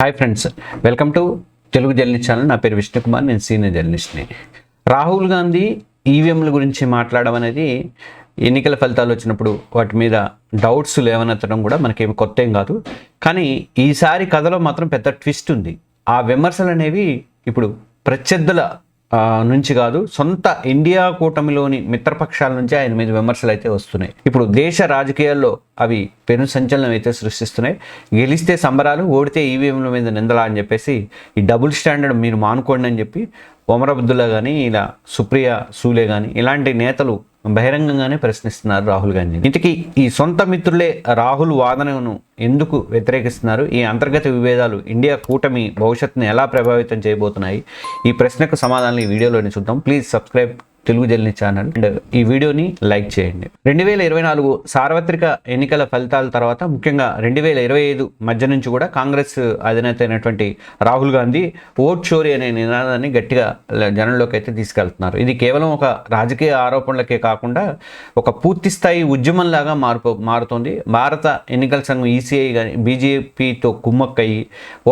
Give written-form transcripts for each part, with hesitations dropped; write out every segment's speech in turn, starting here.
Hi friends, welcome to Telugu journalist channel. నా పేరు విష్ణుకుమార్, నేను సీనియర్ జర్నలిస్ట్ని. రాహుల్ గాంధీ ఈవీఎంల గురించి మాట్లాడడం అనేది ఎన్నికల ఫలితాలు వచ్చినప్పుడు వాటి మీద డౌట్స్ లేవనెత్తడం కూడా మనకేమి కొత్త ఏం కాదు. కానీ ఈసారి కథలో మాత్రం పెద్ద ట్విస్ట్ ఉంది. ఆ విమర్శలు అనేవి ఇప్పుడు ప్రత్యర్థుల నుంచి కాదు, సొంత ఇండియా కూటమిలోని మిత్రపక్షాల నుంచి ఆయన మీద విమర్శలు అయితే వస్తున్నాయి. ఇప్పుడు దేశ రాజకీయాల్లో అవి పెను సంచలనం అయితే సృష్టిస్తున్నాయి. గెలిస్తే సంబరాలు, ఓడితే ఈవీఎంల మీద నిందలా అని చెప్పేసి ఈ డబుల్ స్టాండర్డ్ మీరు మానుకోండి అని చెప్పి ఒమర్ అబ్దుల్లా కానీ, ఇలా సుప్రియా సూలే కానీ ఇలాంటి నేతలు బహిరంగంగానే ప్రశ్నిస్తున్నారు రాహుల్ గాంధీ. ఇంతకీ ఈ సొంత మిత్రులే రాహుల్ వాదనను ఎందుకు వ్యతిరేకిస్తున్నారు? ఈ అంతర్గత విభేదాలు ఇండియా కూటమి భవిష్యత్తును ఎలా ప్రభావితం చేయబోతున్నాయి? ఈ ప్రశ్నకు సమాధానం ఈ వీడియోలోనే చూద్దాం. Please subscribe Telugu journalist channel and ఈ వీడియోని లైక్ చేయండి. 2024 సార్వత్రిక ఎన్నికల ఫలితాల తర్వాత, ముఖ్యంగా 2025 మధ్య నుంచి కూడా కాంగ్రెస్ అధినేత అయినటువంటి రాహుల్ గాంధీ ఓట్ చోరీ అనే నినాదాన్ని గట్టిగా జనంలోకి అయితే తీసుకెళ్తున్నారు. ఇది కేవలం ఒక రాజకీయ ఆరోపణలకే కాకుండా ఒక పూర్తి స్థాయి ఉద్యమంలాగా మారుతోంది. భారత ఎన్నికల సంఘం ఈసీఐ కానీ బీజేపీతో కుమ్మక్కయ్యి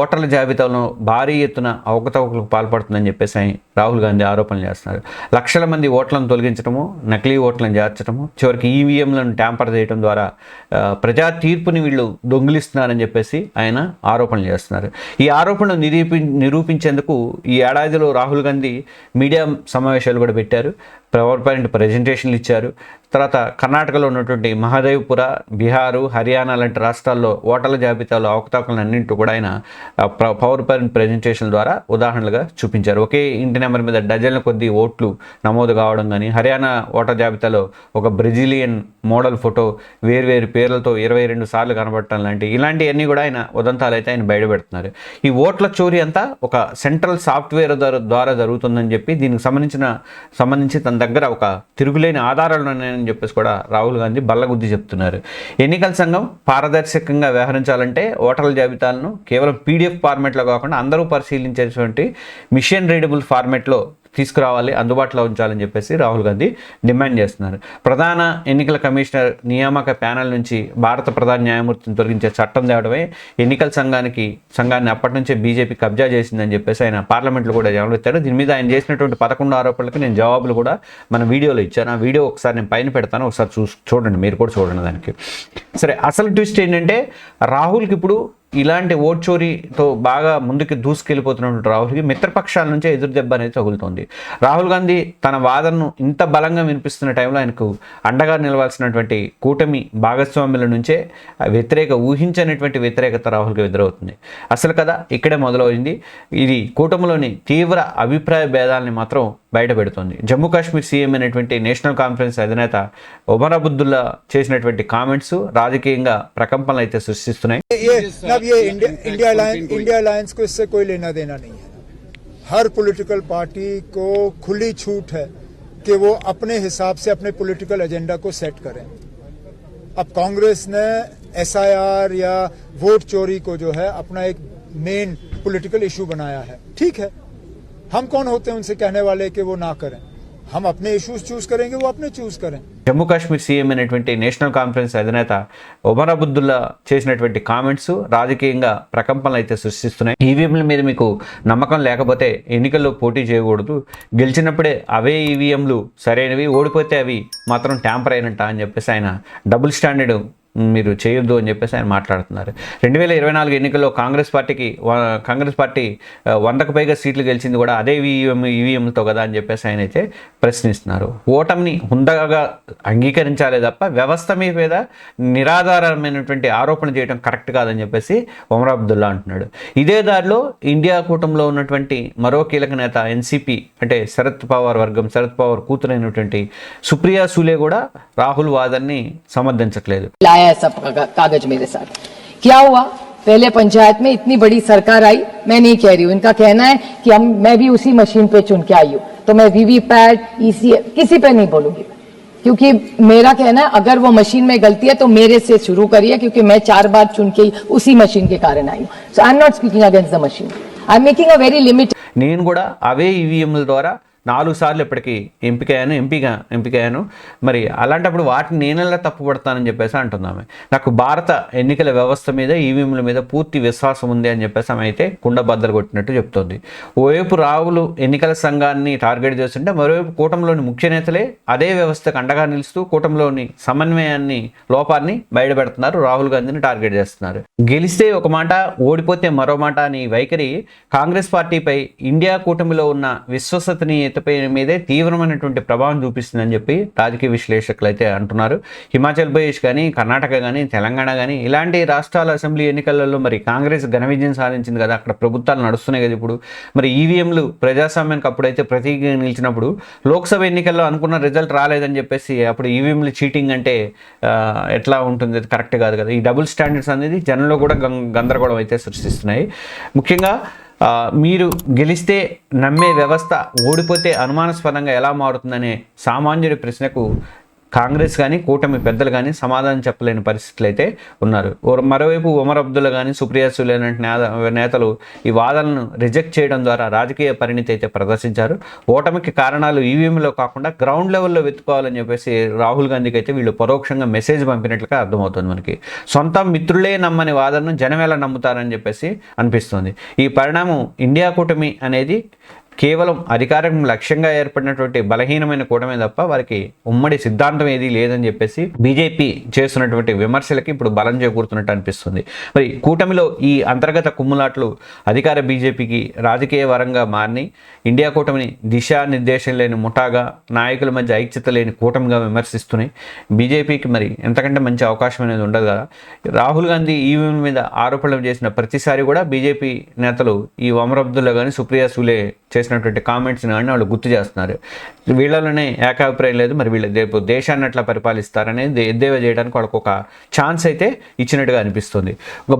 ఓటర్ల జాబితాలో భారీ ఎత్తున అవకతవకలకు పాల్పడుతుందని చెప్పేసి రాహుల్ గాంధీ ఆరోపణలు చేస్తున్నారు. లక్షల మంది ఓట్లను తొలగించడము, నకిలీ ఓట్లను చేర్చడము, చివరికి ఈవీఎంలను ట్యాంపర్ చేయడం ద్వారా ప్రజా తీర్పుని వీళ్ళు దొంగిలిస్తున్నారని చెప్పేసి ఆయన ఆరోపణలు చేస్తున్నారు. ఈ ఆరోపణలు నిరూపించేందుకు ఈ ఏడాదిలో రాహుల్ గాంధీ మీడియా సమావేశాలు కూడా పెట్టారు. పవర్ పాయింట్ ప్రజెంటేషన్లు ఇచ్చారు. తర్వాత కర్ణాటకలో ఉన్నటువంటి మహదేవ్పుర, బీహారు, హర్యానా లాంటి రాష్ట్రాల్లో ఓటర్ల జాబితాలో అవకతవకలను అన్నింటి కూడా ఆయన పవర్ పాయింట్ ప్రజెంటేషన్ ద్వారా ఉదాహరణలుగా చూపించారు. ఒకే ఇంటి నెంబర్ మీద డజన్ల కొద్ది ఓట్లు నమోదు కావడం కానీ, హర్యానా ఓటర్ జాబితాలో ఒక బ్రెజిలియన్ మోడల్ ఫోటో వేర్వేరు పేర్లతో 22 సార్లు కనబడటం ఇలాంటివన్నీ కూడా ఆయన ఉదంతాలు అయితే ఆయన బయటపెడుతున్నారు. ఈ ఓట్ల చోరీ అంతా ఒక సెంట్రల్ సాఫ్ట్వేర్ ద్వారా జరుగుతుందని చెప్పి, దీనికి సంబంధించి తన దగ్గర ఒక తిరుగులేని ఆధారాలు ఉన్నాయని చెప్పేసి కూడా రాహుల్ గాంధీ బల్లగుద్ది చెప్తున్నారు. ఎన్నికల సంఘం పారదర్శకంగా వ్యవహరించాలంటే ఓటర్ల జాబితాలను కేవలం పీడిఎఫ్ ఫార్మాట్లో కాకుండా అందరూ పరిశీలించేటువంటి మిషన్ రీడబుల్ ఫార్మాట్లో తీసుకురావాలి, అందుబాటులో ఉంచాలని చెప్పేసి రాహుల్ గాంధీ డిమాండ్ చేస్తున్నారు. ప్రధాన ఎన్నికల కమిషనర్ నియామక ప్యానెల్ నుంచి భారత ప్రధాన న్యాయమూర్తిని తొలగించే చట్టం తేవడమే ఎన్నికల సంఘాన్ని అప్పటి నుంచే బీజేపీ కబ్జా చేసిందని చెప్పేసి ఆయన పార్లమెంట్లో కూడా జవాబుతాడు. దీని మీద ఆయన చేసినటువంటి 11 ఆరోపణలకు నేను జవాబులు కూడా మన వీడియోలో ఇచ్చాను. ఆ వీడియో ఒకసారి నేను పైన పెడతాను, ఒకసారి చూడండి, మీరు కూడా చూడండి దానికి. సరే, అసలు ట్విస్ట్ ఏంటంటే రాహుల్కి ఇప్పుడు ఇలాంటి ఓట్ చోరీతో బాగా ముందుకు దూసుకెళ్ళిపోతున్నటువంటి రాహుల్కి మిత్రపక్షాల నుంచే ఎదురు దెబ్బ అనేది తగులుతోంది. రాహుల్ గాంధీ తన వాదనను ఇంత బలంగా వినిపిస్తున్న టైంలో ఆయనకు అండగా నిలవాల్సినటువంటి కూటమి భాగస్వాముల నుంచే ఊహించనటువంటి వ్యతిరేకత రాహుల్కి ఎదురవుతుంది. అసలు కదా ఇక్కడే మొదలైంది. ఇది కూటమిలోని తీవ్ర అభిప్రాయ భేదాలని మాత్రం బయటపెడుతోంది. జమ్మూ కాశ్మీర్ సీఎం అయినటువంటి నేషనల్ కాన్ఫరెన్స్ అధినేత ఒమర్ అబ్దుల్లా చేసినటువంటి కామెంట్స్ రాజకీయంగా ప్రకంపనలు అయితే సృష్టిస్తున్నాయి. ये इंडिया अलायंस को इससे कोई लेना देना नहीं है. हर पॉलिटिकल पार्टी को खुली छूट है कि वो अपने हिसाब से अपने पॉलिटिकल एजेंडा को सेट करें. अब कांग्रेस ने एसआईआर या वोट चोरी को जो है अपना एक मेन पॉलिटिकल इशू बनाया है. ठीक है, हम कौन होते हैं उनसे कहने वाले कि वो ना करें. हम अपने इश्यूज चूज करेंगे, वो अपने चूज करें. జమ్మూ కాశ్మీర్ సీఎం అయినటువంటి నేషనల్ కాన్ఫరెన్స్ అధినేత ఒమర్ అబ్దుల్లా చేసినటువంటి కామెంట్స్ రాజకీయంగా ప్రకంపనలు అయితే సృష్టిస్తున్నాయి. ఈవీఎంల మీద మీకు నమ్మకం లేకపోతే ఎన్నికల్లో పోటీ చేయకూడదు, గెలిచినప్పుడే అవే ఈవీఎంలు సరైనవి, ఓడిపోతే అవి మాత్రం ట్యాంపర్ అయినట్ట అని చెప్పేసి ఆయన డబుల్ స్టాండర్డ్ మీరు చేయొద్దు అని చెప్పేసి ఆయన మాట్లాడుతున్నారు. 2024 ఎన్నికల్లో కాంగ్రెస్ పార్టీ 100కు పైగా సీట్లు గెలిచింది కూడా అదే ఈవీఎంలతో కదా అని చెప్పేసి ఆయన అయితే ప్రశ్నిస్తున్నారు. ఓటమిని హుందాగా అంగీకరించాలే తప్ప వ్యవస్థ మీద నిరాధారమైనటువంటి ఆరోపణ చేయడం కరెక్ట్ కాదని చెప్పేసి ఒమర్ అబ్దుల్లా అంటున్నాడు. ఇదే దారిలో ఇండియా కూటమిలో ఉన్నటువంటి మరో కీలక నేత ఎన్సీపీ అంటే శరద్ పవార్ కూతురైనటువంటి సుప్రియా సూలే కూడా రాహుల్ వాదన్ని సమర్థించట్లేదు. सब कागज मेरे साथ क्या हुआ, पहले पंचायत में इतनी बड़ी सरकार आई, मैं नहीं कह रही हूँ, इनका कहना है कि मैं भी उसी मशीन पे चुन के आई हूँ, तो मैं वीवीपैट ईसी किसी पे नहीं बोलूंगी, क्योंकि मेरा कहना है अगर वो मशीन में गलती है तो मेरे से शुरू करिए, क्योंकि मैं 4 बार चुन के उसी मशीन के कारण आई हूँ. So I am not speaking against the machine, I am making a very limited. నేను కూడా అవే ఈవీఎంల ద్వారా 4 సార్లు ఇప్పటికీ ఎంపికయ్యాను. మరి అలాంటప్పుడు వాటిని నేనెలా తప్పుపడతానని చెప్పేసి అంటున్నాము. నాకు భారత ఎన్నికల వ్యవస్థ మీద ఈవీఎంల మీద పూర్తి విశ్వాసం ఉంది అని చెప్పేసి ఆమె అయితే కుండబద్దలు కొట్టినట్టు చెప్తోంది. ఓవైపు రాహుల్ ఎన్నికల సంఘాన్ని టార్గెట్ చేస్తుంటే మరోవైపు కూటమిలోని ముఖ్య నేతలే అదే వ్యవస్థకు అండగా నిలుస్తూ కూటమిలోని సమన్వయాన్ని లోపాన్ని బయటపెడుతున్నారు, రాహుల్ గాంధీని టార్గెట్ చేస్తున్నారు. గెలిస్తే ఒక మాట, ఓడిపోతే మరో మాట అని వైఖరి కాంగ్రెస్ పార్టీపై, ఇండియా కూటమిలో ఉన్న విశ్వసనీయతపై మీదే తీవ్రమైనటువంటి ప్రభావం చూపిస్తుందని చెప్పి రాజకీయ విశ్లేషకులు అయితే అంటున్నారు. హిమాచల్ ప్రదేశ్ కానీ, కర్ణాటక కానీ, తెలంగాణ కానీ ఇలాంటి రాష్ట్రాల అసెంబ్లీ ఎన్నికలలో మరి కాంగ్రెస్ ఘన విజయం సాధించింది కదా, అక్కడ ప్రభుత్వాలు నడుస్తున్నాయి కదా ఇప్పుడు. మరి ఈవీఎంలు ప్రజాస్వామ్యానికి అప్పుడైతే ప్రతీకగా నిలిచినప్పుడు లోక్సభ ఎన్నికల్లో అనుకున్న రిజల్ట్ రాలేదని చెప్పేసి అప్పుడు ఈవీఎంలు చీటింగ్ అంటే ఎట్లా ఉంటుంది, అది కరెక్ట్ కాదు కదా. ఈ డబుల్ స్టాండర్డ్స్ అనేది జనంలో కూడా గందరగోళం అయితే సృష్టిస్తున్నాయి. ముఖ్యంగా మీరు గెలిస్తే నమ్మే వ్యవస్థ ఓడిపోతే అనుమానాస్పదంగా ఎలా మారుతుందనే సామాన్యుడి ప్రశ్నకు కాంగ్రెస్ కానీ కూటమి పెద్దలు కానీ సమాధానం చెప్పలేని పరిస్థితులు అయితే ఉన్నారు. మరోవైపు ఉమర్ అబ్దుల్లా కానీ, సుప్రియా సూలే లాంటి నేతలు ఈ వాదనలను రిజెక్ట్ చేయడం ద్వారా రాజకీయ పరిణితి అయితే ప్రదర్శించారు. ఓటమికి కారణాలు ఈవీఎంలో కాకుండా గ్రౌండ్ లెవెల్లో వెతుకోవాలని చెప్పేసి రాహుల్ గాంధీకి అయితే వీళ్ళు పరోక్షంగా మెసేజ్ పంపినట్లుగా అర్థమవుతుంది మనకి. సొంత మిత్రులే నమ్మని వాదనను జనం ఎలా నమ్ముతారని చెప్పేసి అనిపిస్తుంది. ఈ పరిణామం ఇండియా కూటమి అనేది కేవలం అధికారం లక్ష్యంగా ఏర్పడినటువంటి బలహీనమైన కూటమే తప్ప వారికి ఉమ్మడి సిద్ధాంతం ఏదీ లేదని చెప్పేసి బీజేపీ చేస్తున్నటువంటి విమర్శలకి ఇప్పుడు బలం చేకూరుతున్నట్టు అనిపిస్తుంది. మరి కూటమిలో ఈ అంతర్గత కుమ్ములాట్లు అధికార బీజేపీకి రాజకీయ వరంగా మారి ఇండియా కూటమిని దిశానిర్దేశం లేని ముఠాగా, నాయకుల మధ్య ఐక్యత లేని కూటమిగా విమర్శిస్తున్నాయి. బీజేపీకి మరి ఎంతకంటే మంచి అవకాశం అనేది ఉండదు కదా. రాహుల్ గాంధీ ఈవీఎం మీద ఆరోపణలు చేసిన ప్రతిసారి కూడా బీజేపీ నేతలు ఈ ఉమర్ అబ్దుల్లా కానీ, సుప్రియా సూలే చేసినటువంటి కామెంట్స్ని కానీ వాళ్ళు గుర్తు చేస్తున్నారు. వీళ్ళలోనే ఏకాభిప్రాయం లేదు, మరి వీళ్ళు రేపు దేశాన్ని అట్లా పరిపాలిస్తారనేది ఎద్దేవా చేయడానికి వాళ్ళకు ఒక ఛాన్స్ అయితే ఇచ్చినట్టుగా అనిపిస్తుంది. ఒక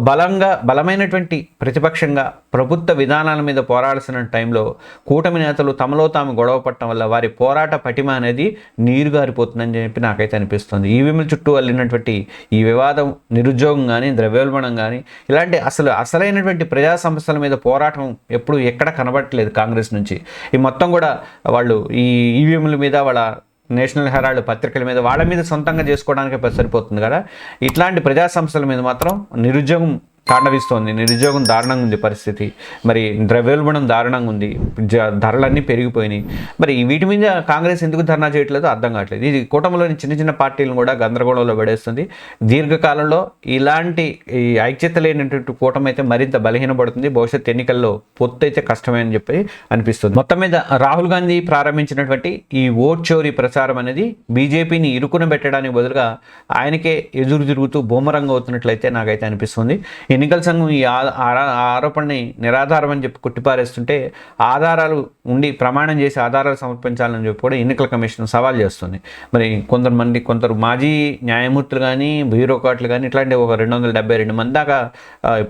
బలమైనటువంటి ప్రతిపక్షంగా ప్రభుత్వ విధానాల మీద పోరాడాల్సిన టైంలో కూటమి నేతలు తమలో తాము గొడవ పడటం వల్ల వారి పోరాట పటిమ అనేది నీరుగారిపోతుందని చెప్పి నాకైతే అనిపిస్తుంది. ఈవీఎంల చుట్టూ వెళ్ళినటువంటి ఈ వివాదం, నిరుద్యోగం కానీ, ద్రవ్యోల్బణం కానీ ఇలాంటి అసలైనటువంటి ప్రజా సమస్యల మీద పోరాటం ఎప్పుడు ఎక్కడ కనబడట్లేదు కాంగ్రెస్ నుంచి. ఈ మొత్తం కూడా వాళ్ళు ఈ ఈవీఎంల మీద, వాళ్ళ నేషనల్ హెరాల్డ్ పత్రికల మీద, వాళ్ళ మీద సొంతంగా చేసుకోవడానికి సరిపోతుంది కదా. ఇట్లాంటి ప్రజా సంస్థల మీద మాత్రం నిరుద్యోగం తాండవిస్తోంది. నిరుద్యోగం దారుణంగా ఉంది పరిస్థితి. మరి ద్రవ్యోల్బణం దారుణంగా ఉంది, ధరలన్నీ పెరిగిపోయినాయి. మరి వీటి మీద కాంగ్రెస్ ఎందుకు ధర్నా చేయట్లేదో అర్థం కావట్లేదు. ఇది కూటమిలోని చిన్న చిన్న పార్టీలను కూడా గందరగోళంలో పడేస్తుంది. దీర్ఘకాలంలో ఇలాంటి ఈ ఐక్యత లేనటువంటి కూటమి అయితే మరింత బలహీనపడుతుంది. భవిష్యత్ ఎన్నికల్లో పొత్తు అయితే కష్టమే అని చెప్పి అనిపిస్తుంది. మొత్తం మీద రాహుల్ గాంధీ ప్రారంభించినటువంటి ఈ ఓట్ చోరీ ప్రచారం అనేది బీజేపీని ఇరుకున పెట్టడానికి బదులుగా ఆయనకే ఎదురు తిరుగుతూ బూమరంగ్ అవుతున్నట్లయితే నాకైతే అనిపిస్తుంది. ఎన్నికల సంఘం ఈ ఆరోపణని నిరాధారం అని చెప్పి కొట్టిపారేస్తుంటే ఆధారాలు ఉండి ప్రమాణం చేసి ఆధారాలు సమర్పించాలని చెప్పి కూడా ఎన్నికల కమిషన్ సవాల్ చేస్తుంది. మరి కొందరు మాజీ న్యాయమూర్తులు కానీ, బ్యూరోక్రాట్లు కానీ ఇట్లాంటి ఒక 272 మంది దాకా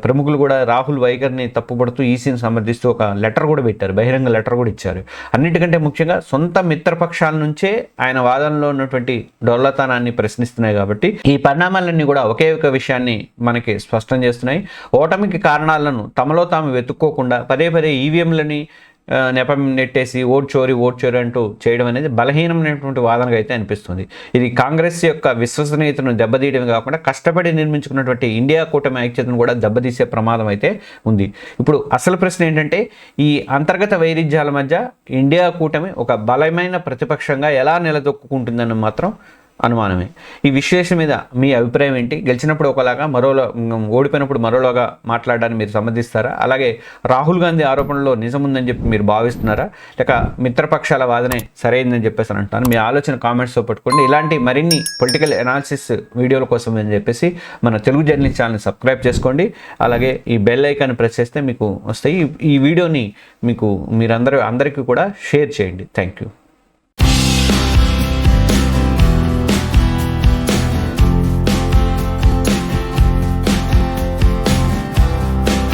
ప్రముఖులు కూడా రాహుల్ వైఖరిని తప్పుపడుతూ ఈసీని సమర్థిస్తూ ఒక లెటర్ కూడా పెట్టారు, బహిరంగ లెటర్ కూడా ఇచ్చారు. అన్నిటికంటే ముఖ్యంగా సొంత మిత్రపక్షాల నుంచే ఆయన వాదనలో ఉన్నటువంటి డొల్లతనాన్ని ప్రశ్నిస్తున్నాయి. కాబట్టి ఈ పరిణామాలన్నీ కూడా ఒకే ఒక విషయాన్ని మనకి స్పష్టం చేస్తున్నాయి. ఓటమికి కారణాలను తమలో తాము వెతుక్కోకుండా పదే ఈవీఎంలని నెపం నెట్టేసి ఓట్ చోరీ అంటూ చేయడం అనేది బలహీనమైనటువంటి వాదనగా అయితే అనిపిస్తుంది. ఇది కాంగ్రెస్ యొక్క విశ్వసనీయతను దెబ్బతీయడమే కాకుండా కష్టపడి నిర్మించుకున్నటువంటి ఇండియా కూటమి ఐక్యతను కూడా దెబ్బతీసే ప్రమాదం అయితే ఉంది. ఇప్పుడు అసలు ప్రశ్న ఏంటంటే, ఈ అంతర్గత వైరుధ్యాల మధ్య ఇండియా కూటమి ఒక బలమైన ప్రతిపక్షంగా ఎలా నిలదొక్కుంటుందని మాత్రం అనుమానమే. ఈ విశ్లేషణ మీద మీ అభిప్రాయం ఏంటి? గెలిచినప్పుడు ఒకలాగా, ఓడిపోయినప్పుడు మరోలాగా మాట్లాడడానికి మీరు సమ్మతిస్తారా? అలాగే రాహుల్ గాంధీ ఆరోపణలో నిజముందని చెప్పి మీరు భావిస్తున్నారా, లేక మిత్రపక్షాల వాదనే సరైందని చెప్పేసి అంటాను? మీ ఆలోచన కామెంట్స్తో పట్టుకోండి. ఇలాంటి మరిన్ని పొలిటికల్ అనాలిసిస్ వీడియోల కోసం అని చెప్పేసి మన తెలుగు జర్నలిస్ట్ ఛానల్ని సబ్స్క్రైబ్ చేసుకోండి. అలాగే ఈ బెల్ ఐకాన్ ప్రెస్ చేస్తే మీకు వస్తాయి. ఈ వీడియోని అందరికీ కూడా షేర్ చేయండి. Thank you.